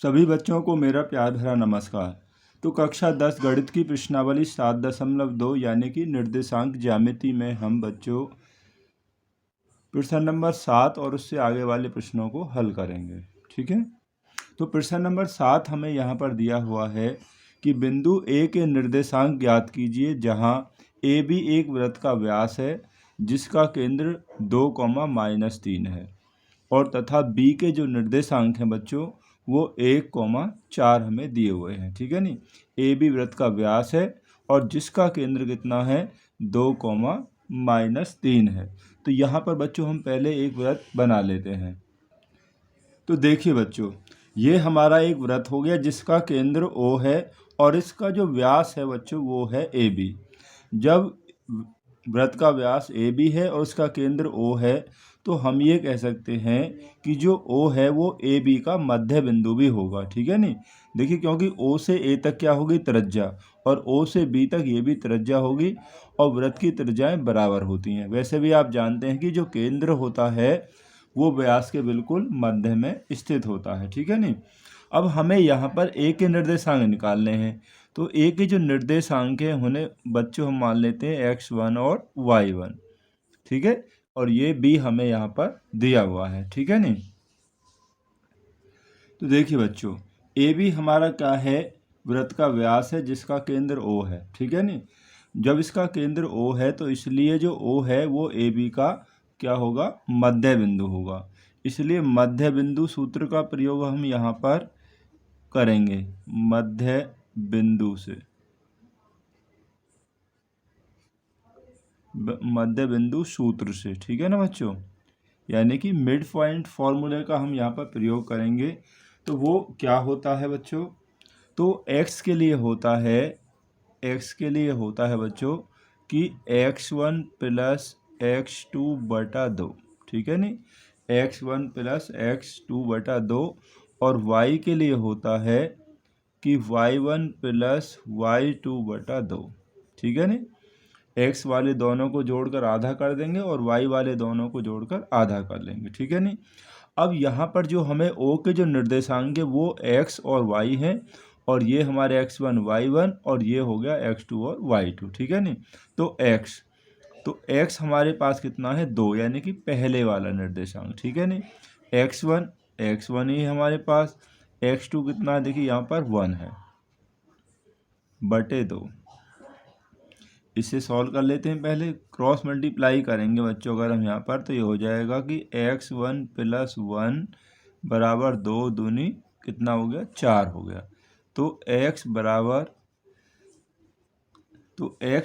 सभी बच्चों को मेरा प्यार भरा नमस्कार। तो कक्षा 10 गणित की प्रश्नावली 7.2 यानी कि निर्देशांक ज्यामिति में हम बच्चों प्रश्न नंबर 7 और उससे आगे वाले प्रश्नों को हल करेंगे। ठीक है, तो प्रश्न नंबर 7 हमें यहाँ पर दिया हुआ है कि बिंदु ए के निर्देशांक ज्ञात कीजिए जहाँ ए बी एक वृत्त का व्यास है जिसका केंद्र 2, -3 है और तथा बी के जो निर्देशांक हैं बच्चों वो 1, 4 हमें दिए हुए हैं। ठीक है नी, ए बी वृत्त का व्यास है और जिसका केंद्र कितना है 2, -3 है। तो यहाँ पर बच्चों हम पहले एक वृत्त बना लेते हैं। तो देखिए बच्चों, ये हमारा एक वृत्त हो गया जिसका केंद्र ओ है और इसका जो व्यास है बच्चों वो है ए बी। जब वृत्त का व्यास ए बी है और उसका केंद्र ओ है तो हम ये कह सकते हैं कि जो ओ है वो ए बी का मध्य बिंदु भी होगा। ठीक है नी, देखिए क्योंकि ओ से ए तक क्या होगी त्रिज्या और ओ से बी तक ये भी त्रिज्या होगी और वृत्त की त्रिज्याएं बराबर होती हैं। वैसे भी आप जानते हैं कि जो केंद्र होता है वो व्यास के बिल्कुल मध्य में स्थित होता है। ठीक है नी, अब हमें यहाँ पर ए के निर्देशांक निकालने हैं। तो ए के जो निर्देशांक हैं उन्हें बच्चों हम मान लेते हैं x1 और y1। ठीक है, और ये बी हमें यहाँ पर दिया हुआ है। ठीक है नी, तो देखिए बच्चों, ए बी हमारा क्या है, वृत्त का व्यास है जिसका केंद्र ओ है। ठीक है नी, जब इसका केंद्र ओ है तो इसलिए जो ओ है वो ए बी का क्या होगा, मध्य बिंदु होगा। इसलिए मध्य बिंदु सूत्र का प्रयोग हम यहाँ पर करेंगे मध्य बिंदु से, मध्य बिंदु सूत्र से। ठीक है ना बच्चों, यानी कि मिड पॉइंट फॉर्मूले का हम यहाँ पर प्रयोग करेंगे। तो वो क्या होता है बच्चों, तो x के लिए होता है, x के लिए होता है बच्चों कि x1 + x2/2। ठीक है नी, x1 + x2/2 और y के लिए होता है कि y1 + y2/2। ठीक है नी, x वाले दोनों को जोड़कर आधा कर देंगे और y वाले दोनों को जोड़कर आधा कर लेंगे। ठीक है नी, अब यहाँ पर जो हमें o के जो निर्देशांक है वो x और y हैं और ये हमारे x1 y1 और ये हो गया x2 और y2। ठीक है नी, तो x हमारे पास कितना है 2, यानी कि पहले वाला निर्देशांक। ठीक है नी, x1 ही हमारे पास, x2 कितना है देखिए यहाँ पर 1 है बटे 2। इसे सॉल्व कर लेते हैं, पहले क्रॉस मल्टीप्लाई करेंगे बच्चों अगर हम यहाँ पर, तो ये हो जाएगा कि x1 + 1 बराबर 2 दूनी कितना हो गया 4 हो गया। तो x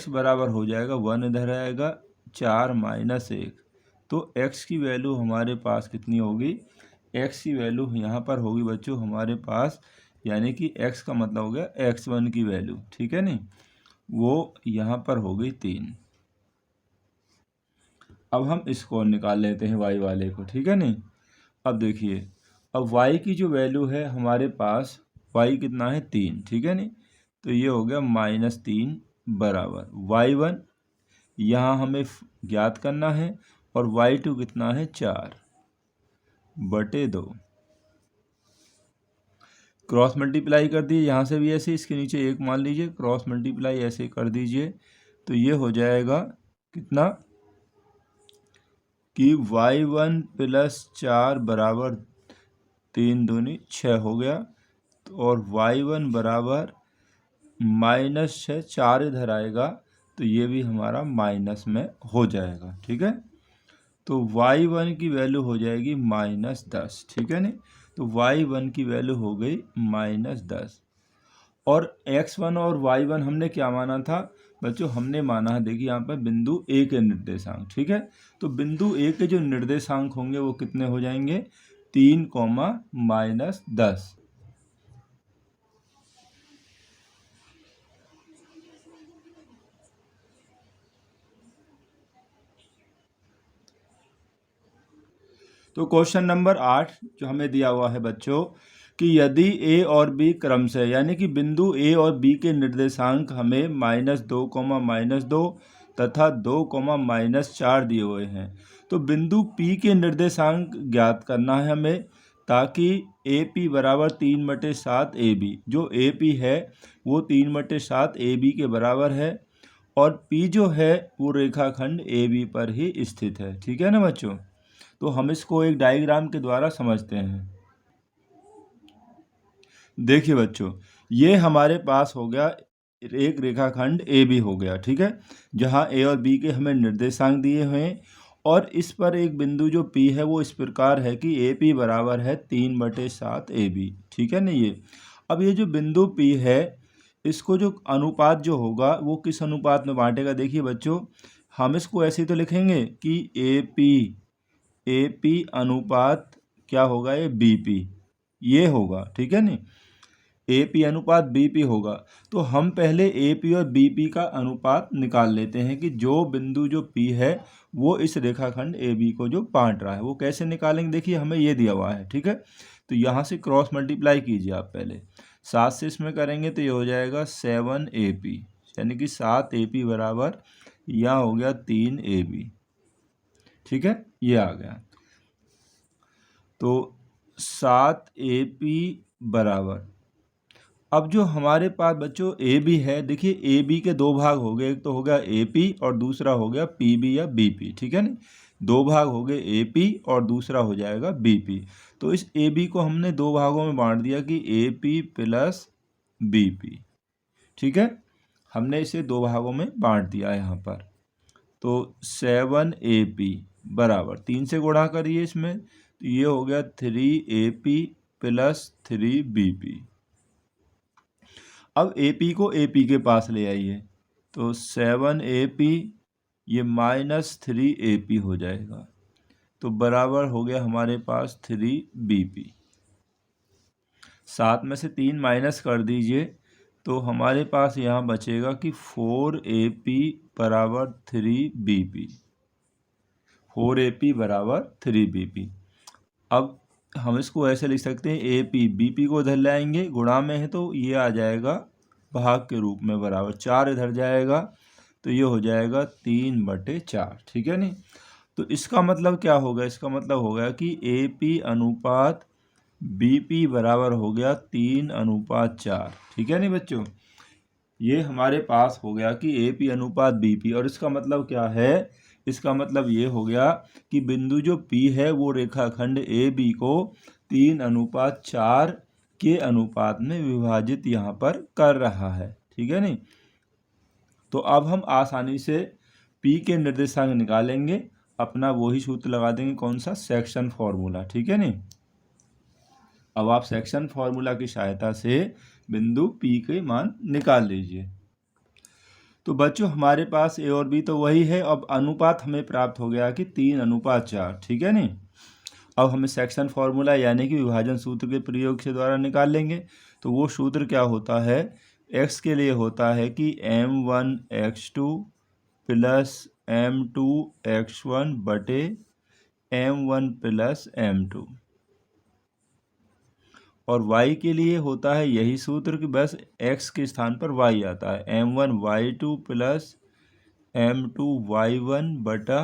बराबर हो जाएगा 1 इधर आएगा 4 - 1। तो x की वैल्यू हमारे पास कितनी होगी, x की वैल्यू यहाँ पर होगी बच्चों हमारे पास, यानी कि x का मतलब हो गया x1 की वैल्यू। ठीक है नी, वो यहाँ पर हो गई 3। अब हम इसको निकाल लेते हैं y वाले को। ठीक है नी, अब देखिए, अब y की जो वैल्यू है हमारे पास, y कितना है 3। ठीक है नी, तो ये हो गया -3 बराबर y1 यहाँ हमें ज्ञात करना है और y2 कितना है 4 बटे 2। क्रॉस मल्टीप्लाई कर दीजिए, यहाँ से भी ऐसे इसके नीचे 1 मान लीजिए, क्रॉस मल्टीप्लाई ऐसे कर दीजिए तो ये हो जाएगा कितना कि y1 + 4 बराबर 3 दूनी 6 हो गया और y1 बराबर -6, 4 इधर आएगा तो ये भी हमारा माइनस में हो जाएगा। ठीक है, तो y1 की वैल्यू हो जाएगी -10। ठीक है नी, तो y1 की वैल्यू हो गई -10 और x1 और y1 हमने क्या माना था बच्चों, हमने माना है देखिए यहाँ पर बिंदु ए के निर्देशांक। ठीक है, तो बिंदु ए के जो निर्देशांक होंगे वो कितने हो जाएंगे 3, -10। तो क्वेश्चन नंबर 8 जो हमें दिया हुआ है बच्चों कि यदि ए और बी क्रमशः, यानी कि बिंदु ए और बी के निर्देशांक हमें -2, -2 तथा 2, -4 दिए हुए हैं, तो बिंदु पी के निर्देशांक ज्ञात करना है हमें ताकि ए पी बराबर 3/7 ए बी, जो ए पी है वो 3/7 ए बी के बराबर है और पी जो है वो रेखाखंड ए बी पर ही स्थित है। ठीक है ना बच्चों। तो हम इसको एक डायग्राम के द्वारा समझते हैं। देखिए बच्चों, ये हमारे पास हो गया एक रेखाखंड ए बी हो गया, ठीक है, जहाँ ए और बी के हमें निर्देशांक दिए हुए हैं और इस पर एक बिंदु जो पी है वो इस प्रकार है कि ए पी बराबर है 3/7 ए बी। ठीक है ना। ये अब ये जो बिंदु पी है इसको जो अनुपात जो होगा वो किस अनुपात में बांटेगा। देखिए बच्चों, हम इसको ऐसे तो लिखेंगे कि ए पी अनुपात क्या होगा, ये बी पी ये होगा। ठीक है नी, ए पी अनुपात बी पी होगा। तो हम पहले ए पी और बी पी का अनुपात निकाल लेते हैं कि जो बिंदु जो पी है वो इस रेखाखंड ए बी को जो बांट रहा है वो कैसे निकालेंगे। देखिए हमें ये दिया हुआ है, ठीक है, तो यहाँ से क्रॉस मल्टीप्लाई कीजिए आप पहले, 7 से इसमें करेंगे तो ये हो जाएगा 7 ए पी, यानी कि 7 ए पी बराबर यहाँ हो गया 3 ए बी। ठीक है, ये आ गया। तो 7 ए पी बराबर, अब जो हमारे पास बच्चों ए बी है, देखिए ए बी के दो भाग हो गए, एक तो हो गया ए पी और दूसरा हो गया पी बी या बी पी। ठीक है ना, दो भाग हो गए ए पी और दूसरा हो जाएगा बी पी। तो इस ए बी को हमने दो भागों में बांट दिया कि A P plus B P. ठीक है, हमने इसे दो भागों में बांट दिया यहाँ पर। तो 7 ए पी बराबर 3 से गुणा करिए इसमें, तो ये हो गया 3 A P plus 3 B P. अब ए पी को ए पी के पास ले आइए, तो 7 ए पी ये -3 ए पी हो जाएगा, तो बराबर हो गया हमारे पास 3 बी पी। 7 में से 3 माइनस कर दीजिए तो हमारे पास यहाँ बचेगा कि 4 ए पी बराबर 3 बी पी, 4 ए पी बराबर 3 बी पी। अब हम इसको ऐसे लिख सकते हैं, ए पी बी पी को इधर लाएंगे, गुणा में है तो ये आ जाएगा भाग के रूप में बराबर, 4 इधर जाएगा तो ये हो जाएगा 3/4। ठीक है नहीं, तो इसका मतलब क्या होगा, इसका मतलब होगा कि ए पी अनुपात बी पी बराबर हो गया 3/4। ठीक है नहीं बच्चों, ये हमारे पास हो गया कि ए पी अनुपात बी पी। और इसका मतलब क्या है, इसका मतलब ये हो गया कि बिंदु जो पी है वो रेखाखंड ए बी को 3/4 के अनुपात में विभाजित यहाँ पर कर रहा है। ठीक है नहीं, तो अब हम आसानी से पी के निर्देशांक निकालेंगे, अपना वही सूत्र लगा देंगे, कौन सा, सेक्शन फॉर्मूला। ठीक है नहीं, अब आप सेक्शन फॉर्मूला की सहायता से बिंदु पी के मान निकाल लीजिए। तो बच्चों हमारे पास ए और बी तो वही है, अब अनुपात हमें प्राप्त हो गया कि 3/4। ठीक है नहीं, अब हमें सेक्शन फॉर्मूला यानी कि विभाजन सूत्र के प्रयोग के द्वारा निकाल लेंगे। तो वो सूत्र क्या होता है, x के लिए होता है कि m1 x2 plus m2 x1 बटे m1 प्लस m2, और y के लिए होता है यही सूत्र कि बस x के स्थान पर y आता है, m1 y2 plus m2 y1 बटा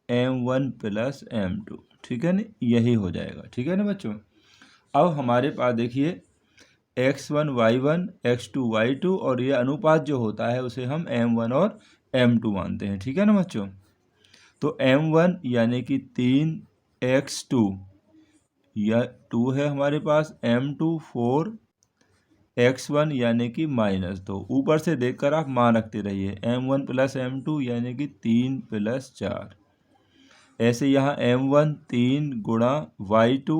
m1 प्लस m2। ठीक है ना, यही हो जाएगा। ठीक है ना बच्चों, अब हमारे पास देखिए x1 y1 x2 y2 और ये अनुपात जो होता है उसे हम m1 और m2 मानते हैं। ठीक है ना बच्चों, तो m1 यानी कि 3x2 या 2 है हमारे पास, m2 4, x1 यानी कि -2, ऊपर से देखकर आप मान रखते रहिए, m1 प्लस m2 यानी कि 3 प्लस 4। ऐसे यहाँ m1 3 गुणा y2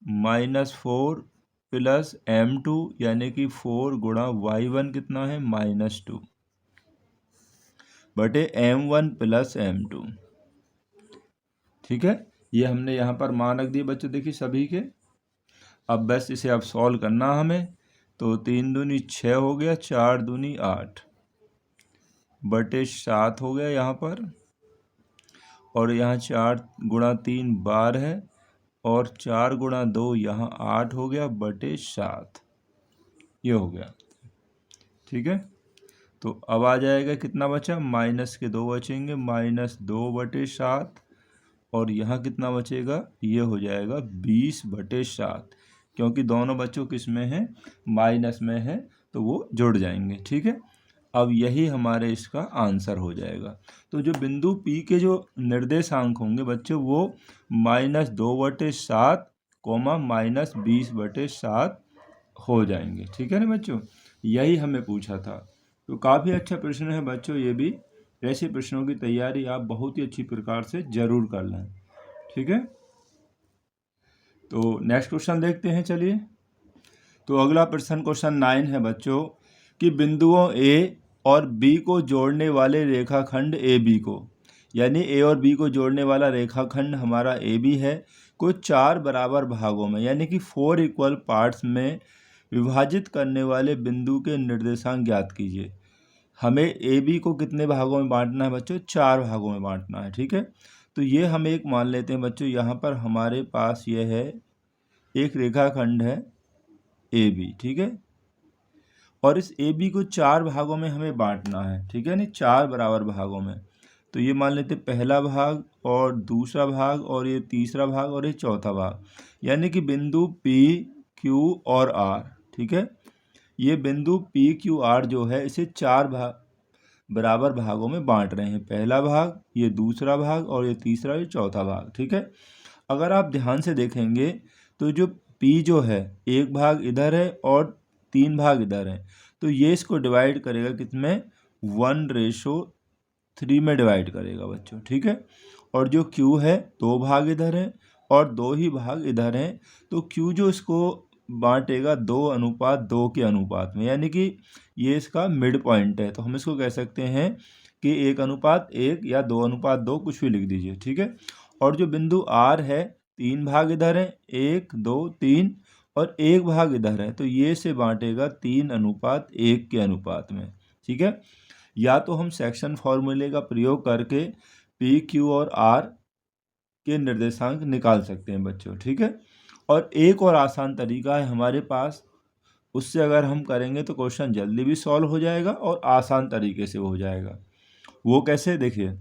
-4 प्लस m2 यानी कि 4 गुणा y1 कितना है, -2 बटे m1 प्लस m2। ठीक है, ये हमने यहाँ पर मान रख दिए बच्चों, देखिए सभी के। अब बस इसे अब सॉल्व करना हमें, तो 3 दूनी 6 हो गया, 4 दूनी 8 बटे 7 हो गया यहाँ पर, और यहाँ 4 गुणा 3 12 है, और 4 गुणा 2 यहाँ 8 हो गया बटे 7, ये हो गया। ठीक है, तो अब आ जाएगा कितना बचा, -2 बचेंगे, -2 बटे 7, और यहाँ कितना बचेगा, ये हो जाएगा 20/7, क्योंकि दोनों बच्चों किस में है, माइनस में है, तो वो जुड़ जाएंगे। ठीक है, अब यही हमारे इसका आंसर हो जाएगा। तो जो बिंदु P के जो निर्देशांक होंगे बच्चों वो -2/7 -20/7 हो जाएंगे। ठीक है ना बच्चों, यही हमें पूछा था। तो काफ़ी अच्छा प्रश्न है बच्चों ये भी। ऐसे प्रश्नों की तैयारी आप बहुत ही अच्छी प्रकार से ज़रूर कर लें। ठीक है, तो नेक्स्ट क्वेश्चन देखते हैं। चलिए, तो अगला प्रश्न क्वेश्चन 9 है बच्चों कि बिंदुओं A और B को जोड़ने वाले रेखाखंड AB को, यानी A और B को जोड़ने वाला रेखाखंड हमारा AB है, को 4 बराबर भागों में यानी कि 4 इक्वल पार्ट्स में विभाजित करने वाले बिंदु के निर्देशांक ज्ञात कीजिए। हमें AB को कितने भागों में बांटना है बच्चों, 4 भागों में बांटना है। ठीक है, तो ये हम एक मान लेते हैं बच्चों, यहाँ पर हमारे पास ये है एक रेखाखंड है AB। ठीक है, और इस AB को 4 भागों में हमें बांटना है। ठीक है, नहीं 4 बराबर भागों में। तो ये मान लेते पहला भाग और दूसरा भाग और ये तीसरा भाग और ये चौथा भाग, यानी कि बिंदु P, Q और R। ठीक है, ये बिंदु P, Q, R जो है इसे 4 बराबर भागों में बांट रहे हैं। पहला भाग, ये दूसरा भाग और ये तीसरा, ये चौथा भाग। ठीक है, अगर आप ध्यान से देखेंगे तो जो P जो है एक भाग इधर है और 3 भाग इधर है, तो ये इसको डिवाइड करेगा कितने, 1:3 में डिवाइड करेगा बच्चों। ठीक है, और जो Q है 2 भाग इधर है और 2 ही भाग इधर हैं, तो Q जो इसको बांटेगा 2:2 के अनुपात में, यानी कि ये इसका मिड पॉइंट है। तो हम इसको कह सकते हैं कि 1:1 या 2:2, कुछ भी लिख दीजिए। ठीक है, और जो बिंदु R है 3 भाग इधर है, 1, 2, 3 और 1 भाग इधर है, तो ये से बांटेगा 3:1 के अनुपात में। ठीक है, या तो हम सेक्शन फॉर्मूले का प्रयोग करके P, Q और R के निर्देशांक निकाल सकते हैं बच्चों। ठीक है, और एक और आसान तरीका है हमारे पास, उससे अगर हम करेंगे तो क्वेश्चन जल्दी भी सॉल्व हो जाएगा और आसान तरीके से हो जाएगा। वो कैसे, देखिए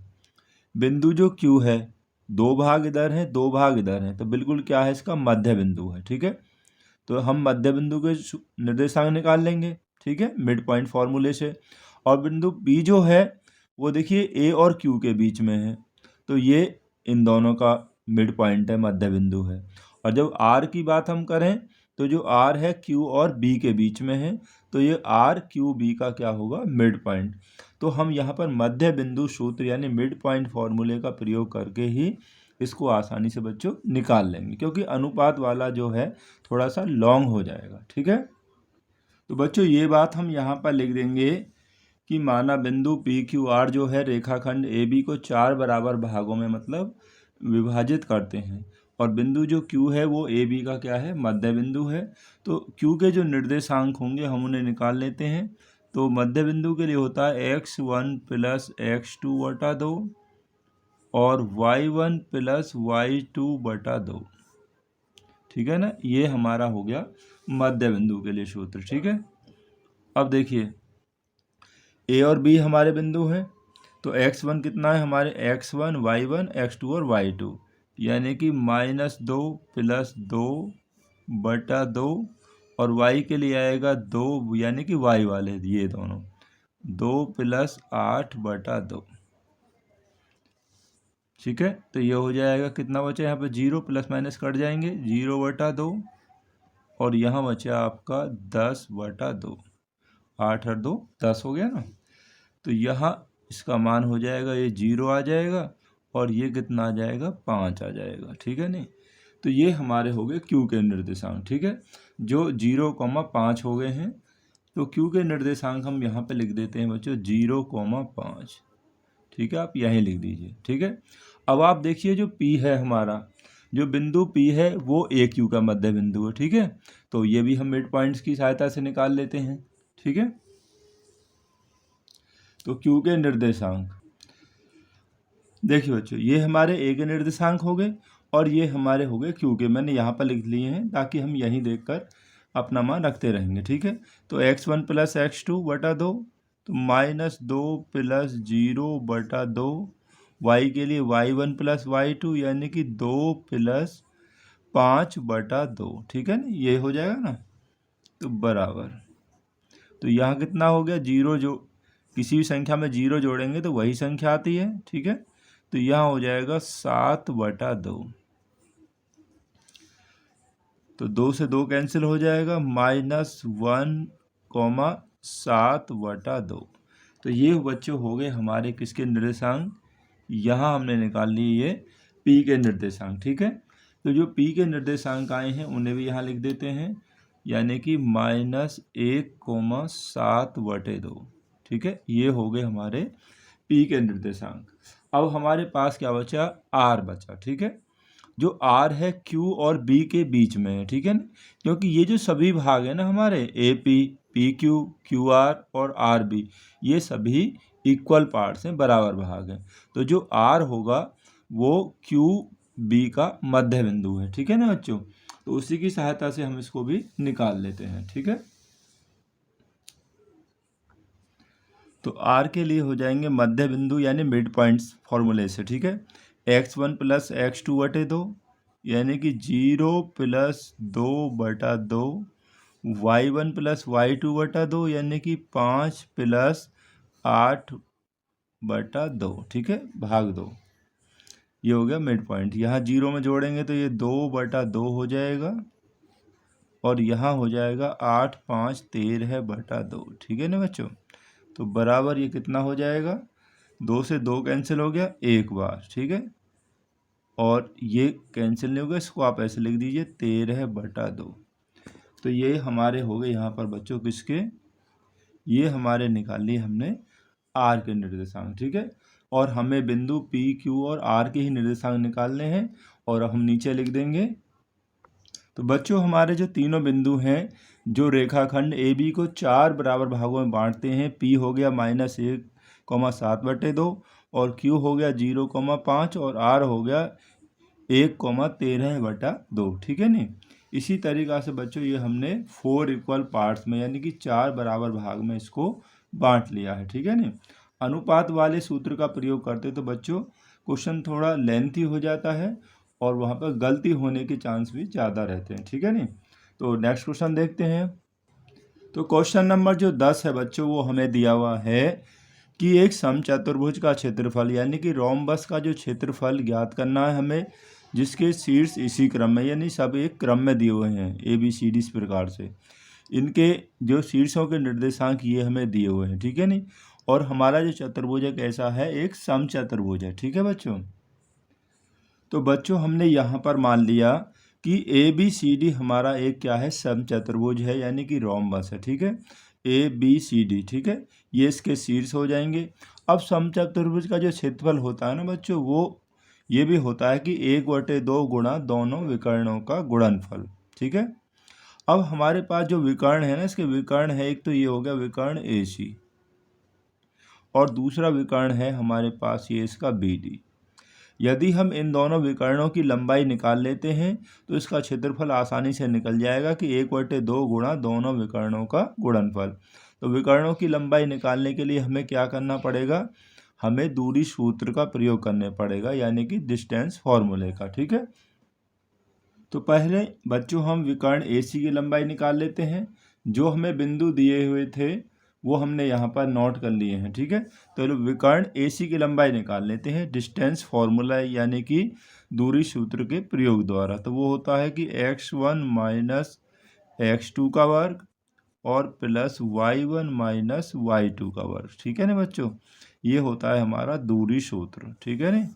बिंदु जो Q है 2 भाग इधर हैं 2 भाग इधर हैं, तो बिल्कुल क्या है, इसका मध्य बिंदु है। ठीक है, तो हम मध्य बिंदु के निर्देशांक निकाल लेंगे। ठीक है, मिड पॉइंट फॉर्मूले से। और बिंदु P जो है वो देखिए A और Q के बीच में है, तो ये इन दोनों का मिड पॉइंट है, मध्य बिंदु है। और जब R की बात हम करें तो जो R है Q और B के बीच में है, तो ये R, Q, B का क्या होगा, मिड पॉइंट। तो हम यहाँ पर मध्य बिंदु सूत्र यानी मिड पॉइंट फॉर्मूले का प्रयोग करके ही इसको आसानी से बच्चों निकाल लेंगे, क्योंकि अनुपात वाला जो है थोड़ा सा लॉन्ग हो जाएगा। ठीक है, तो बच्चों ये बात हम यहाँ पर लिख देंगे कि माना बिंदु P, Q, R जो है रेखाखंड AB को 4 बराबर भागों में मतलब विभाजित करते हैं, और बिंदु जो Q है वो AB का क्या है, मध्य बिंदु है। तो Q के जो निर्देशांक होंगे हम उन्हें निकाल लेते हैं। तो मध्य बिंदु के लिए होता है x1 + x2/2 और y1 + y2/2। ठीक है ना, ये हमारा हो गया मध्य बिंदु के लिए सूत्र। ठीक है, अब देखिए A और B हमारे बिंदु हैं, तो x1 कितना है हमारे, x1, y1, x2 और y2, यानी कि -2 + 2/2, और y के लिए आएगा 2, यानी कि y वाले ये दोनों 2 + 8/2। ठीक है, तो ये हो जाएगा कितना बचा, यहाँ पे 0 प्लस माइनस कट जाएंगे, 0/2, और यहाँ बचा आपका 10/2। 8 और 2 10 हो गया ना, तो यहाँ इसका मान हो जाएगा, ये 0 आ जाएगा और ये कितना आ जाएगा, 5 आ जाएगा। ठीक है नहीं, तो ये हमारे हो गए Q के निर्देशांक। ठीक है, जो 0,5 हो गए हैं, तो Q के निर्देशांक हम यहाँ पे लिख देते हैं बच्चों 0,5। ठीक है, आप यहीं लिख दीजिए। ठीक है, अब आप देखिए जो P है हमारा, जो बिंदु P है वो AQ का मध्य बिंदु है। ठीक है, तो ये भी हम मिड पॉइंट्स की सहायता से निकाल लेते हैं। ठीक है, तो Q के निर्देशांक देखिए बच्चों, ये हमारे A के निर्देशांक हो गए और ये हमारे हो गए Q के। मैंने यहाँ पर लिख लिए हैं ताकि हम यहीं देखकर अपना मान रखते रहेंगे। ठीक है, तो x1 + x2/2, तो -2 + 0/2 y के लिए y1 प्लस y2 यानी कि 2 प्लस 5/2, ठीक है ना, ये हो जाएगा ना। तो बराबर, तो यहाँ कितना हो गया, जीरो, जो किसी भी संख्या में जीरो जोड़ेंगे तो वही संख्या आती है, ठीक है। तो यहाँ हो जाएगा 7/2। तो 2 से 2 कैंसिल हो जाएगा, -1, 7/2। तो ये बच्चों हो गए हमारे किसके निर्देशांक, यहाँ हमने निकाल लिए ये p के निर्देशांक, ठीक है। तो जो p के निर्देशांक आए हैं उन्हें भी यहाँ लिख देते हैं, यानी कि -1, 7/2, ठीक है। ये हो गए हमारे p के निर्देशांक। अब हमारे पास क्या बचा, r बचा, ठीक है। जो r है q और b के बीच में है, ठीक है ना, क्योंकि ये जो सभी भाग है ना हमारे AP, PQ, QR और RB, ये सभी इक्वल पार्ट्स हैं, बराबर भाग हैं। तो जो r होगा वो QB का मध्य बिंदु है, ठीक है ना बच्चों। तो उसी की सहायता से हम इसको भी निकाल लेते हैं, ठीक है। तो r के लिए हो जाएंगे मध्य बिंदु यानी मिड पॉइंट्स फॉर्मूले से, ठीक है। x1 प्लस x2/2 यानी कि 0 प्लस 2/2, y1 प्लस y2/2 यानी कि 5 प्लस 8/2, ठीक है, भाग 2। ये हो गया मिड पॉइंट। यहाँ 0 में जोड़ेंगे तो ये 2/2 हो जाएगा, और यहाँ हो जाएगा 8, 5, 13/2, ठीक है ना बच्चों। तो बराबर ये कितना हो जाएगा, 2 से 2 कैंसिल हो गया एक बार, ठीक है, और ये कैंसिल नहीं होगा, इसको आप ऐसे लिख दीजिए 13/2। तो ये हमारे हो गए यहाँ पर बच्चों किसके, ये हमारे निकाल लिए हमने आर के निर्देशांक, ठीक है। और हमें बिंदु पी, क्यू और आर के ही निर्देशांक निकालने हैं, और हम नीचे लिख देंगे। तो बच्चों हमारे जो तीनों बिंदु हैं, जो रेखाखंड ए बी को 4 बराबर भागों में बांटते हैं, पी हो गया -1, 7/2, और क्यू हो गया 0,5, और आर हो गया 1,13/2, ठीक है नी। इसी तरीक़ा से बच्चों ये हमने 4 इक्वल पार्ट्स में यानी कि 4 बराबर भाग में इसको बांट लिया है, ठीक है नी। अनुपात वाले सूत्र का प्रयोग करते तो बच्चों क्वेश्चन थोड़ा लेंथी हो जाता है, और वहाँ पर गलती होने के चांस भी ज़्यादा रहते हैं, ठीक है नी। तो नेक्स्ट क्वेश्चन देखते हैं। तो क्वेश्चन नंबर जो 10 है बच्चों, वो हमें दिया हुआ है कि एक समचतुर्भुज का क्षेत्रफल यानी कि रोम्बस का जो क्षेत्रफल ज्ञात करना है हमें, जिसके शीर्ष इसी क्रम में, यानी सब एक क्रम में दिए हुए हैं ABCD इस प्रकार से, इनके जो शीर्षों के निर्देशांक ये हमें दिए हुए हैं, ठीक है नी। और हमारा जो चतुर्भुज कैसा है, एक समचतुर्भुज है, ठीक है बच्चों। तो बच्चों हमने यहाँ पर मान लिया कि ABCD हमारा एक क्या है, समचतुर्भुज है, यानी कि रोम्बस है, ठीक है, ABCD, ठीक है, ये इसके शीर्ष हो जाएंगे। अब समचतुर्भुज का जो क्षेत्रफल होता है ना बच्चों, वो ये भी होता है कि 1/2 गुणा दोनों विकर्णों का गुणनफल, ठीक है। अब हमारे पास जो विकर्ण है ना, इसके विकर्ण है, एक तो ये हो गया विकर्ण AC, और दूसरा विकर्ण है हमारे पास ये इसका BD। यदि हम इन दोनों विकर्णों की लंबाई निकाल लेते हैं तो इसका क्षेत्रफल आसानी से निकल जाएगा कि 1/2 गुणा दोनों विकर्णों का गुणनफल। तो विकर्णों की लंबाई निकालने के लिए हमें क्या करना पड़ेगा, हमें दूरी सूत्र का प्रयोग करने पड़ेगा, यानी कि डिस्टेंस फॉर्मूले का, ठीक है। तो पहले बच्चों हम विकर्ण AC की लंबाई निकाल लेते हैं। जो हमें बिंदु दिए हुए थे वो हमने यहाँ पर नोट कर लिए हैं, ठीक है। तो विकर्ण AC की लंबाई निकाल लेते हैं डिस्टेंस फॉर्मूला यानी कि दूरी सूत्र के प्रयोग द्वारा। तो वो होता है कि x1 माइनस x2 का वर्ग और प्लस y1 माइनस y2 का वर्ग, ठीक है ना बच्चों। ये होता है हमारा दूरी सूत्र, ठीक है ना।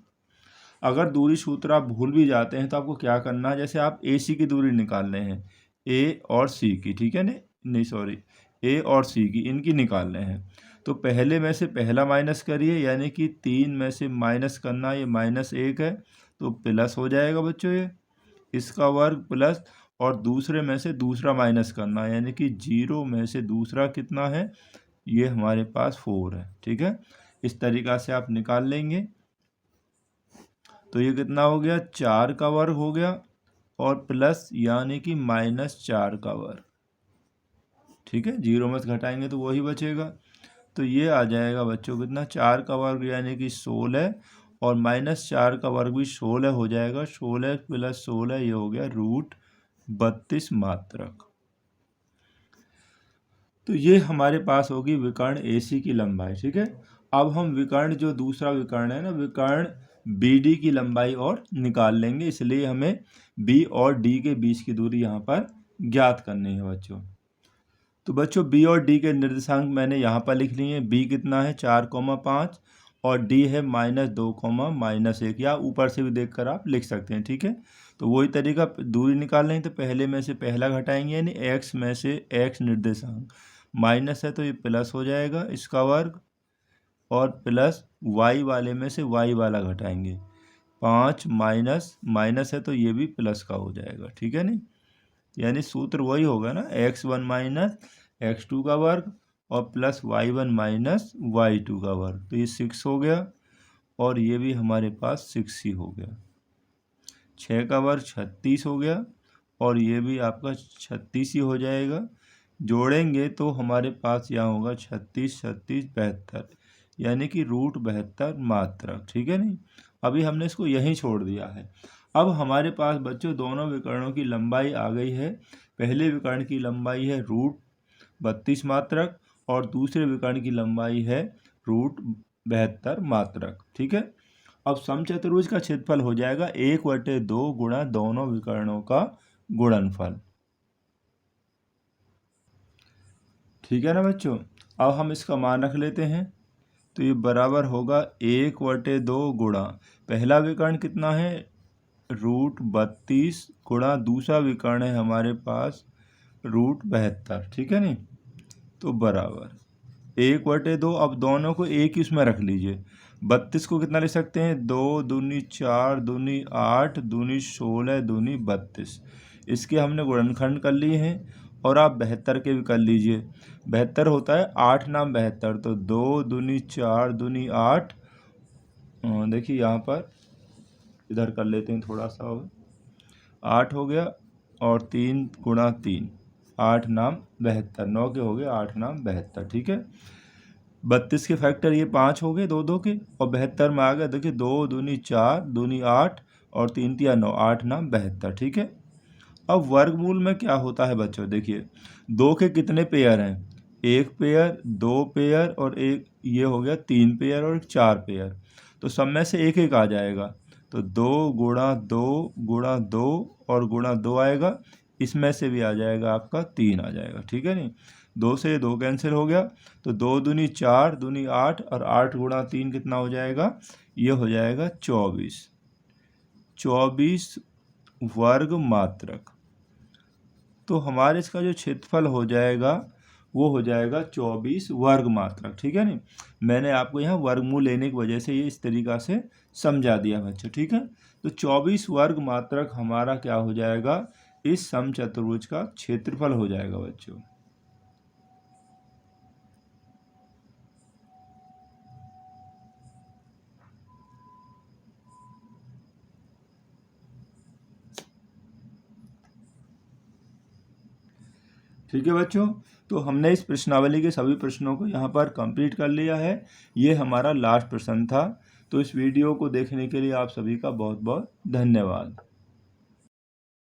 अगर दूरी सूत्र आप भूल भी जाते हैं तो आपको क्या करना है, जैसे आप AC की दूरी निकालने हैं, A और C की, ठीक है ना, नहीं सॉरी, A और C की, इनकी निकालने हैं। तो पहले में से पहला माइनस करिए, यानी कि 3 में से माइनस करना, ये -1 है तो प्लस हो जाएगा बच्चों ये इसका वर्ग प्लस, और दूसरे में से दूसरा माइनस करना, यानी कि 0 में से दूसरा कितना है, ये हमारे पास 4 है, ठीक है। इस तरीक़ा से आप निकाल लेंगे। तो ये कितना हो गया, 4 का वर्ग हो गया, और प्लस यानी कि -4 का वर्ग, ठीक है। 0 में से घटाएंगे तो वही बचेगा। तो ये आ जाएगा बच्चों कितना, 4 का वर्ग यानी कि 16, और -4 का वर्ग भी 16 हो जाएगा। 16 + 16 ये हो गया √32 मात्रक। तो ये हमारे पास होगी विकर्ण AC की लंबाई। ठीक है, अब हम विकर्ण जो दूसरा विकर्ण है ना, विकर्ण BD की लंबाई और निकाल लेंगे, इसलिए हमें B और D के बीच की दूरी यहाँ पर ज्ञात करनी है बच्चों। तो बच्चों B और D के निर्देशांक मैंने यहाँ पर लिख लिए हैं। B कितना है 4,5 और D है -2, -1, या ऊपर से भी देखकर आप लिख सकते हैं। ठीक है, तो वही तरीका, दूरी निकालनी है तो पहले में से पहला घटाएंगे, यानी x में से x निर्देशांक, माइनस है तो ये प्लस हो जाएगा इसका वर्ग, और प्लस y वाले में से y वाला घटाएंगे, 5 माइनस है तो ये भी प्लस का हो जाएगा। ठीक है नहीं, यानी सूत्र वही होगा ना, x1 - x2 का वर्ग और प्लस y1 - y2 का वर्ग। तो ये 6 हो गया और ये भी हमारे पास 6 ही हो गया। 6 का वर्ग 36 हो गया और ये भी आपका 36 ही हो जाएगा। जोड़ेंगे तो हमारे पास यहाँ होगा 36, 36, 72, यानी कि √72 मात्रक। ठीक है नहीं, अभी हमने इसको यहीं छोड़ दिया है। अब हमारे पास बच्चों दोनों विकर्णों की लंबाई आ गई है। पहले विकर्ण की लंबाई है √32 मात्रक और दूसरे विकर्ण की लंबाई है √72 मात्रक। ठीक है, अब समचतुर्भुज का क्षेत्रफल हो जाएगा 1/2 गुणा दोनों विकर्णों का गुणनफल। ठीक है ना बच्चों, अब हम इसका मान रख लेते हैं, तो ये बराबर होगा 1/2 गुणा, पहला विकर्ण कितना है √32 गुणा दूसरा विकर्ण है हमारे पास √72। ठीक है नहीं, तो बराबर 1/2। अब दोनों को एक ही उसमें रख लीजिए। 32 को कितना लिख सकते हैं, 2 दूनी 4 दूनी 8 दूनी 16 दूनी 32, इसके हमने गुणनखंड कर लिए हैं। और आप 72 के भी कर लीजिए, 72 होता है 8 नाम 72, तो 2 दूनी 4 दूनी 8, देखिए यहाँ पर इधर कर लेते हैं थोड़ा सा, 8 हो गया और 3 गुणा 3, 8 नाम 72, 9 के हो गए 8 नाम 72। ठीक है, 32 के फैक्टर ये 5 हो गए 2 2 के, और 72 में आ गया, देखिए 2 दूनी 4 दूनी 8 और 3 3 9, 8 नाम 72। ठीक है, अब वर्गमूल में क्या होता है बच्चों, देखिए 2 के कितने पेयर हैं, 1 पेयर, 2 पेयर और एक ये हो गया 3 पेयर और 4 पेयर, तो सब में से एक एक आ जाएगा, तो 2 गुणा 2 गुणा 2 और गुणा 2 आएगा, इसमें से भी आ जाएगा आपका 3 आ जाएगा। ठीक है नहीं, 2 से 2 कैंसिल हो गया, तो 2 दूनी 4 दूनी 8 और 8 गुणा 3 कितना हो जाएगा, ये हो जाएगा 24 वर्ग मात्रक। तो हमारे इसका जो क्षेत्रफल हो जाएगा वो हो जाएगा 24 वर्ग मात्रक। ठीक है नहीं, मैंने आपको यहाँ वर्गमूल लेने की वजह से ये इस तरीक़ा से समझा दिया बच्चों। ठीक है, तो 24 वर्ग मात्रक हमारा क्या हो जाएगा, इस समचतुर्भुज का क्षेत्रफल हो जाएगा बच्चों। ठीक है बच्चों, तो हमने इस प्रश्नावली के सभी प्रश्नों को यहाँ पर कंप्लीट कर लिया है। ये हमारा लास्ट प्रश्न था। तो इस वीडियो को देखने के लिए आप सभी का बहुत बहुत धन्यवाद।